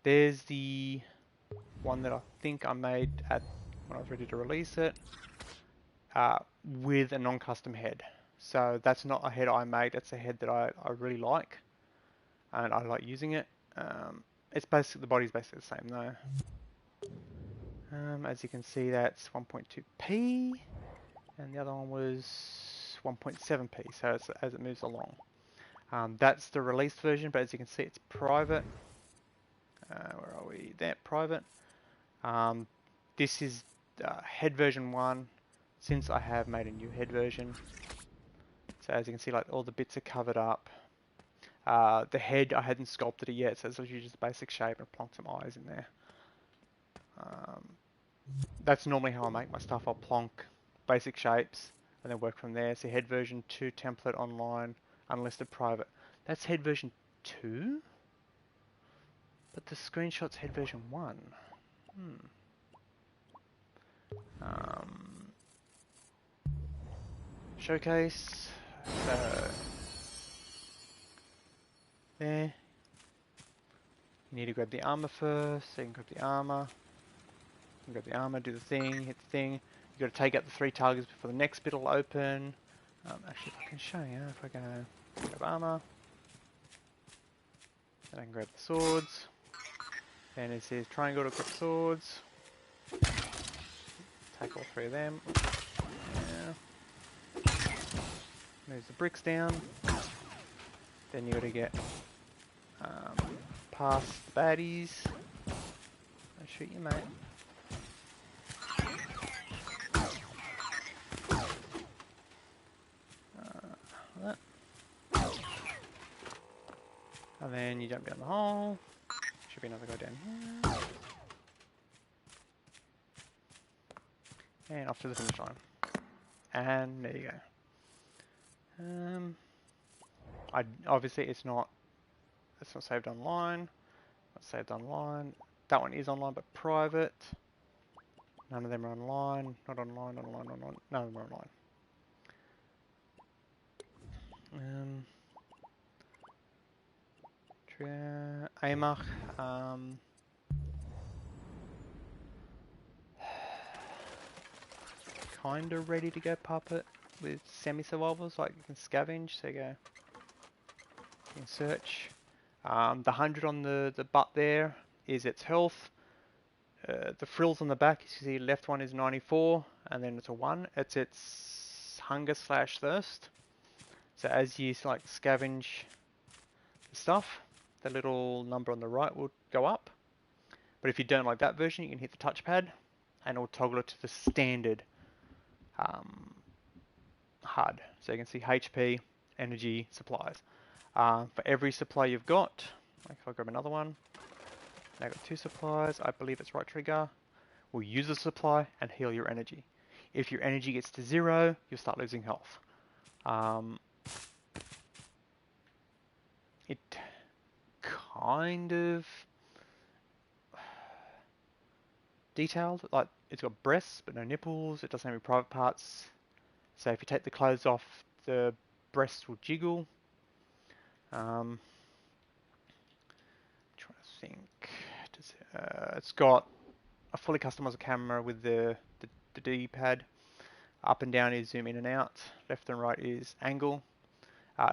There's the one that I think I made when I was ready to release it, with a non-custom head. So that's not a head I made, it's a head that I really like, and I like using it. It's basically, the body's basically the same though. As you can see, that's 1.2p, and the other one was 1.7p, so it's, as it moves along. That's the released version, but as you can see, it's private. Where are we? There, private. This is head version 1, since I have made a new head version. So as you can see, like all the bits are covered up. The head, I hadn't sculpted it yet, so it's literally just a basic shape and plonk some eyes in there. That's normally how I make my stuff. I'll plonk basic shapes and then work from there. So head version 2 template online, unlisted private. That's head version 2? But the screenshot's head version 1. Showcase. So there. You need to grab the armor first, so you can grab the armor. You grab the armor, do the thing, hit the thing. You got to take out the 3 targets before the next bit will open. Actually, if I can show you, if I go grab armor, then I can grab the swords. Then it says triangle to grab swords. Take all 3 of them. Yeah. Moves the bricks down. Then you got to get past the baddies. I'll shoot you, mate. That. And then you jump down the hole. Should be another guy down here. And off to the finish line. And there you go. Obviously it's not saved online. Not saved online. That one is online but private. None of them are online. Not online, not online, not online. None of them are online. Amach. Kinda ready to go puppet with semi-survivals, like you can scavenge, so you go, you can search. The 100 on the butt there is its health. The frills on the back, you see left one is 94, and then it's a 1. It's its hunger slash thirst. So as you like scavenge the stuff, the little number on the right will go up. But if you don't like that version, you can hit the touchpad and it'll toggle it to the standard HUD. So you can see HP, energy, supplies. For every supply you've got, like if I grab another one, now I've got 2 supplies, I believe it's right trigger, will use a supply and heal your energy. If your energy gets to 0, you'll start losing health. It kind of detailed, like it's got breasts but no nipples, it doesn't have any private parts. So if you take the clothes off, the breasts will jiggle. Trying to think. It's got a fully customizable camera with the D-pad. Up and down is zoom in and out. Left and right is angle.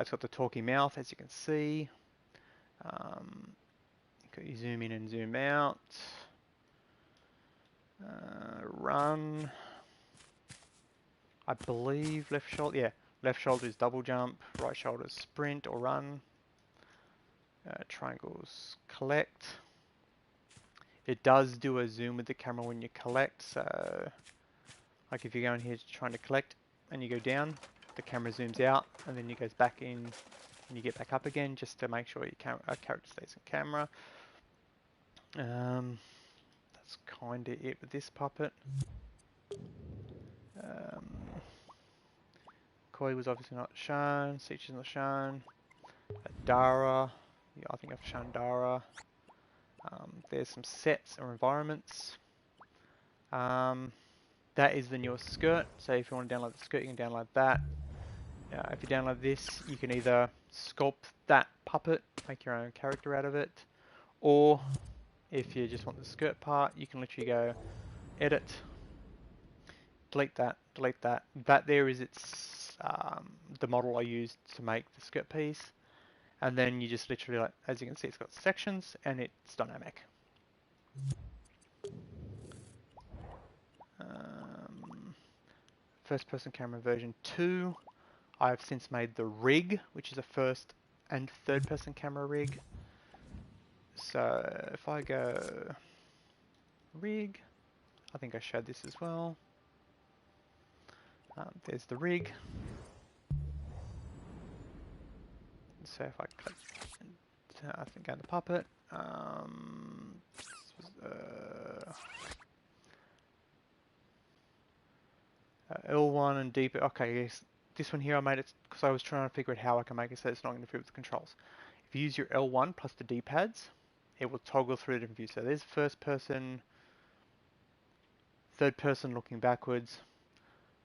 It's got the talkie mouth, as you can see. You zoom in and zoom out. Run. I believe left shoulder. Yeah, left shoulder is double jump. Right shoulder is sprint or run. Triangles collect. It does do a zoom with the camera when you collect, so like if you go in here trying to collect and you go down, the camera zooms out and then it goes back in and you get back up again just to make sure your character stays in camera. That's kind of it with this puppet. Koi was obviously not shown, Seach is not shown. Dara, yeah, I think I've shown Dara. There's some sets or environments. That is the newest skirt, so if you want to download the skirt, you can download that. If you download this, you can either sculpt that puppet, make your own character out of it, or if you just want the skirt part, you can literally go edit, delete that, delete that. That there is the model I used to make the skirt piece, and then you just literally, like, as you can see, it's got sections and it's dynamic. First person camera version 2. I've since made the rig, which is a first and third person camera rig. So if I go rig, I think I showed this as well. There's the rig. So if I click, I think on the puppet, L1 and deeper. Okay, yes, this one here I made it because I was trying to figure out how I can make it so it's not going to interfere with the controls. If you use your L1 plus the D-pads, it will toggle through different views. So there's first person, third person looking backwards,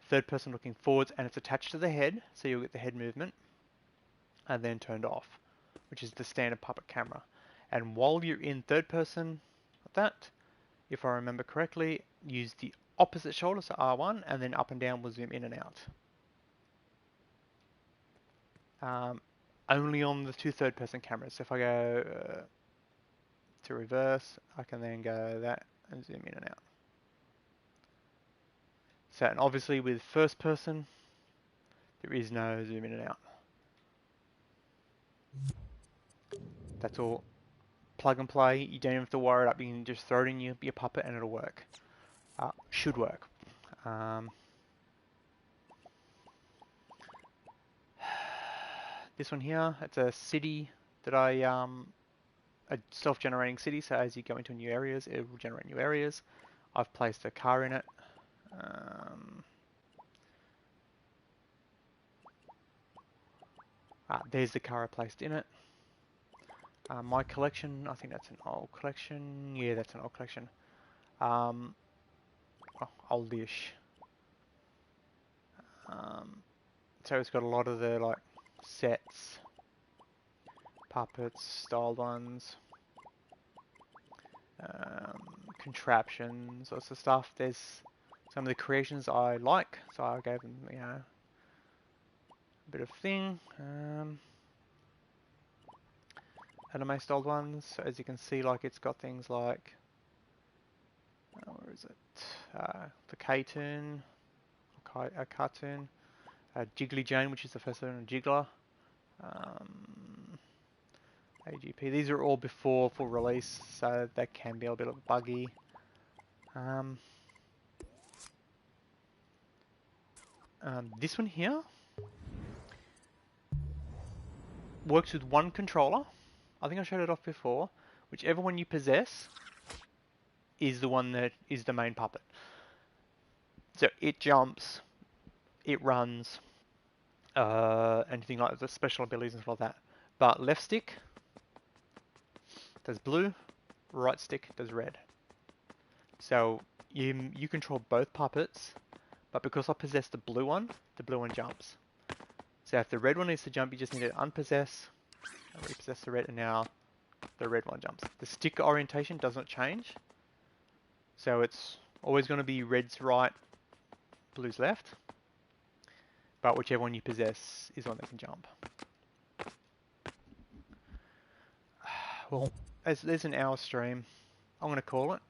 third person looking forwards, and it's attached to the head, so you'll get the head movement, and then turned off, which is the standard puppet camera. And while you're in third person, like that, if I remember correctly, use the opposite shoulder, so R1, and then up and down will zoom in and out. Only on the 2 third person cameras. So if I go to reverse, I can then go that and zoom in and out. So, and obviously with first person, there is no zoom in and out. That's all plug and play. You don't have to worry about being just throw it in your puppet and it'll work. Should work. This one here, it's a city that a self-generating city. So as you go into new areas, it will generate new areas. I've placed a car in it. There's the car I placed in it. My collection, I think that's an old collection. Yeah, that's an old collection. Oldish. So it's got a lot of the like sets, puppets, styled ones, contraptions, lots of stuff. There's some of the creations I like, so I gave them, you know, a bit of thing. Anime styled ones, so as you can see, like it's got things like where is it? The Katen, a cartoon, Jiggly Jane, which is the first one, Jiggler, AGP. These are all before full release, so that can be a bit of buggy. This one here works with one controller. I think I showed it off before. Whichever one you possess is the one that is the main puppet. So it jumps, it runs, anything like the special abilities and stuff like that. But left stick does blue, right stick does red. So you control both puppets, but because I possess the blue one jumps. So if the red one needs to jump, you just need to unpossess and repossess the red, and now the red one jumps. The stick orientation doesn't change, so it's always going to be red's right, blue's left, but whichever one you possess is one that can jump. Well, as there's an hour stream, I'm going to call it.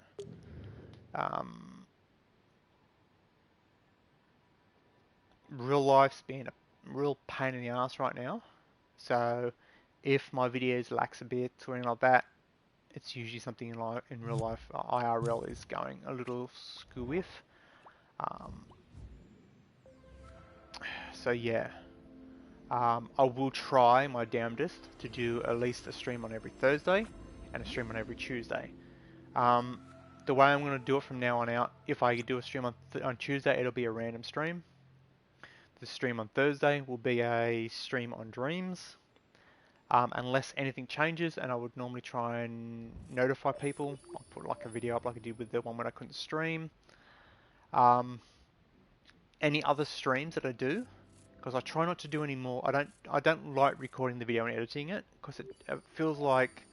Real life's been a real pain in the ass right now, so if my videos lax a bit or anything like that, it's usually something in real life IRL is going a little skew-if. So yeah, I will try my damnedest to do at least a stream on every Thursday and a stream on every Tuesday. The way I'm going to do it from now on out, if I do a stream on Tuesday, it'll be a random stream. The stream on Thursday will be a stream on dreams. Unless anything changes, and I would normally try and notify people. I'll put like a video up like I did with the one when I couldn't stream. Any other streams that I do, because I try not to do any more. I don't like recording the video and editing it because it feels like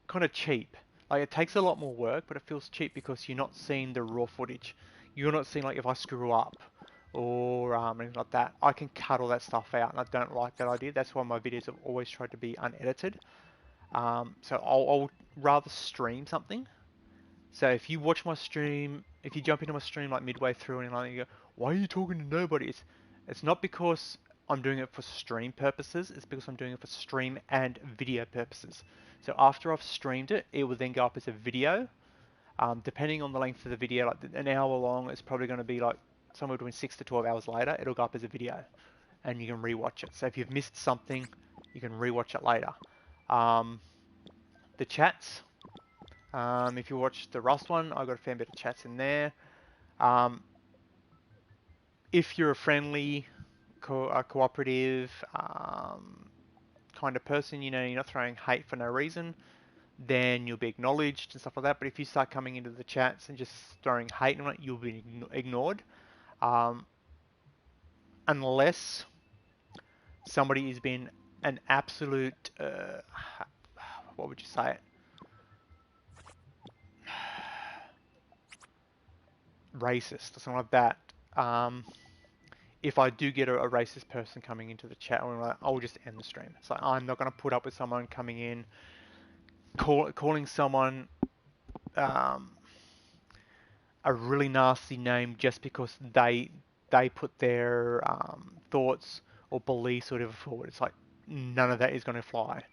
kind of cheap. Like it takes a lot more work, but it feels cheap because you're not seeing the raw footage. You're not seeing like if I screw up or anything like that. I can cut all that stuff out, and I don't like that idea. That's why my videos have always tried to be unedited. So I'll rather stream something. So if you watch my stream, if you jump into my stream like midway through and like you go, why are you talking to nobody? It's not because I'm doing it for stream purposes. It's because I'm doing it for stream and video purposes. So after I've streamed it, it will then go up as a video. Depending on the length of the video, like an hour long, it's probably going to be like somewhere between 6 to 12 hours later. It'll go up as a video, and you can rewatch it. So if you've missed something, you can rewatch it later. The chats. If you watch the Rust one, I got a fair bit of chats in there. If you're a friendly, cooperative kind of person, you know, you're not throwing hate for no reason, then you'll be acknowledged and stuff like that. But if you start coming into the chats and just throwing hate on it, you'll be ignored. Unless somebody has been an absolute, what would you say it? Racist or something like that. If I do get a racist person coming into the chat, I'll just end the stream. So I'm not going to put up with someone coming in, calling someone a really nasty name just because they put their thoughts or beliefs or whatever forward. It's like none of that is going to fly.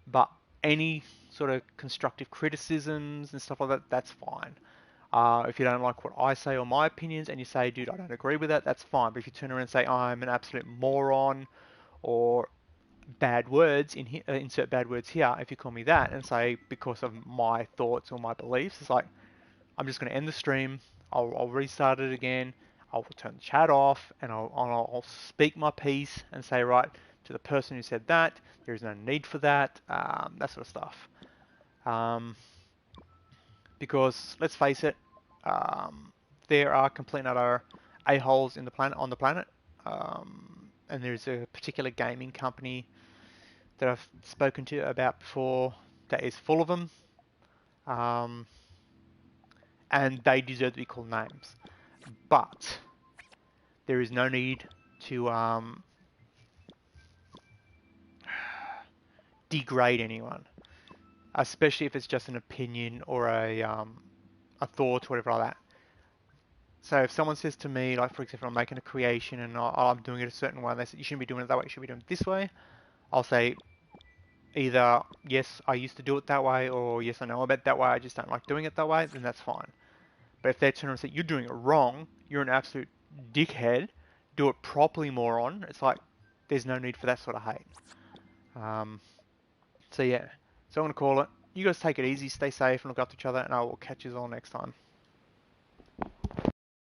But any sort of constructive criticisms and stuff like that, that's fine. If you don't like what I say or my opinions and you say, dude, I don't agree with that, that's fine. But if you turn around and say, I'm an absolute moron or bad words, insert bad words here, if you call me that and say because of my thoughts or my beliefs, it's like, I'm just going to end the stream. I'll restart it again. I'll turn the chat off and I'll speak my piece and say, right, to the person who said that, there is no need for that, that sort of stuff. Because let's face it, there are complete and utter a-holes on the planet, and there's a particular gaming company that I've spoken to about before that is full of them, and they deserve to be called names. But there is no need to degrade anyone, especially if it's just an opinion or a a thought or whatever like that. So if someone says to me, like for example, I'm making a creation and I'm doing it a certain way, and they say you shouldn't be doing it that way, you should be doing it this way, I'll say either yes, I used to do it that way, or yes, I know about that way, I just don't like doing it that way, then that's fine. But if they turn around and say you're doing it wrong, you're an absolute dickhead, do it properly, moron, it's like there's no need for that sort of hate. Um, so yeah, so I'm gonna call it. You guys take it easy, stay safe, and look after each other, and I will catch you all next time.